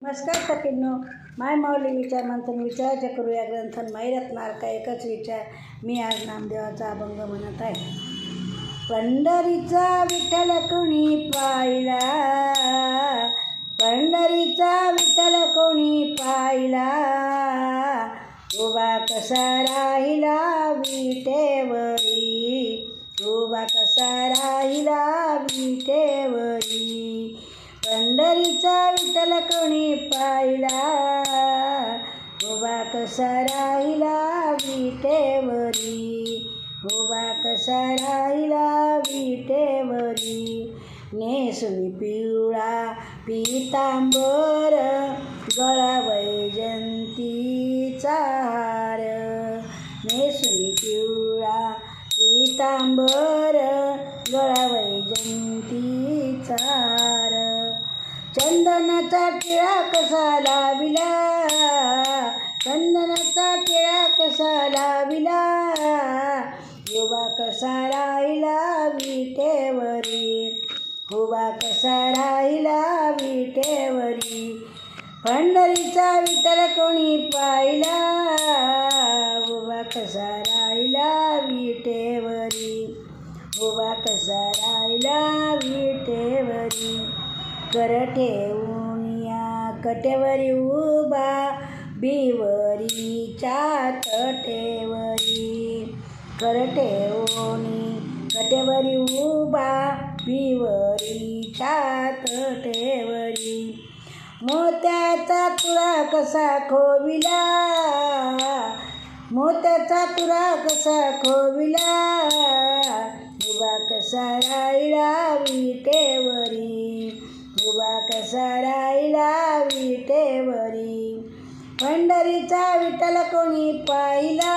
नमस्कार सखींनो, माय माऊली विचार मंथन विचाराचे करूया ग्रंथन माईरत्नार का एकच विचार. मी आज नामदेवाचा अभंग म्हणत आहे. पंढरीचा विठ्ठल कोणी पाहिला, पंढरीचा विठ्ठल कोणी पाहिला, उभा कसा राहिला विटेवरी, उभा कसा राहिला विटेवरी. पंढरीचा विठ्ठल कोणी पाहिला, उभा कसा राहिला विटेवरी, उभा कसा राहिला विटेवरी. नेसुनी पिवळा पितांबर, गळा वैजंतीचा हार, नेसुनी पिवळा पितांबर, गळा वैजंतीचा हार. चंदनाचा टिळा कसा लाविला, चंदनाचा टिळा कसा लाविला, उभा कसा राहिला विटेवरी, उभा कसा राहिला विटेवरी. पंढरीचा विठ्ठल कोणी पाहिला, उभा कसा राहिला विटेवरी, उभा कसा राहिला विटेवरी. कर ठेवून या कटेवरी उभा, बिवरीच्या तटेवरी, कर ठेवून कटेवरी उभा, बिवरीच्या तटेवरी. मोत्याचा तुरा कसा खोविला, मोत्याचा तुरा कसा खोविला, उभा कसा राहिला विटेवरी, उभा कसा राहिला विटेवरी. पंढरीचा विठ्ठल कोणी पाहिला,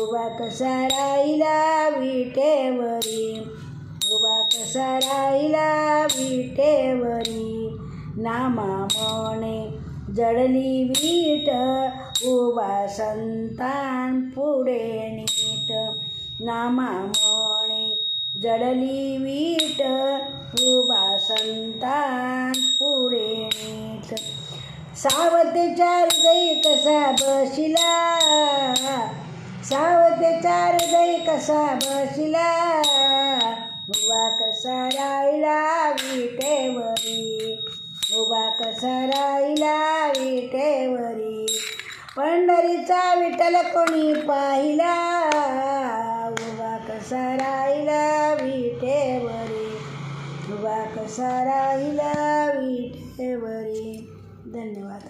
उभा कसा राहिला विटेवरी, उभा कसा राहिला विटेवरी. नामामणे जडली वीट, उभा संतान पुढे नीट, नामामणे जडली वीट, उभा संतान पुढे नीट. सावतेच्या हृदय कसा बसिला, सावतेच्या हृदय कसा बसिला, उभा कसा राहिला विटेवरी, उभा कसा राहिला विटेवरी. पंढरीचा विठ्ठल कोणी पाहिला, उभा कसा राहिला विटेवरी, उभा कसा राहिला विटेवरी. धन्यवाद.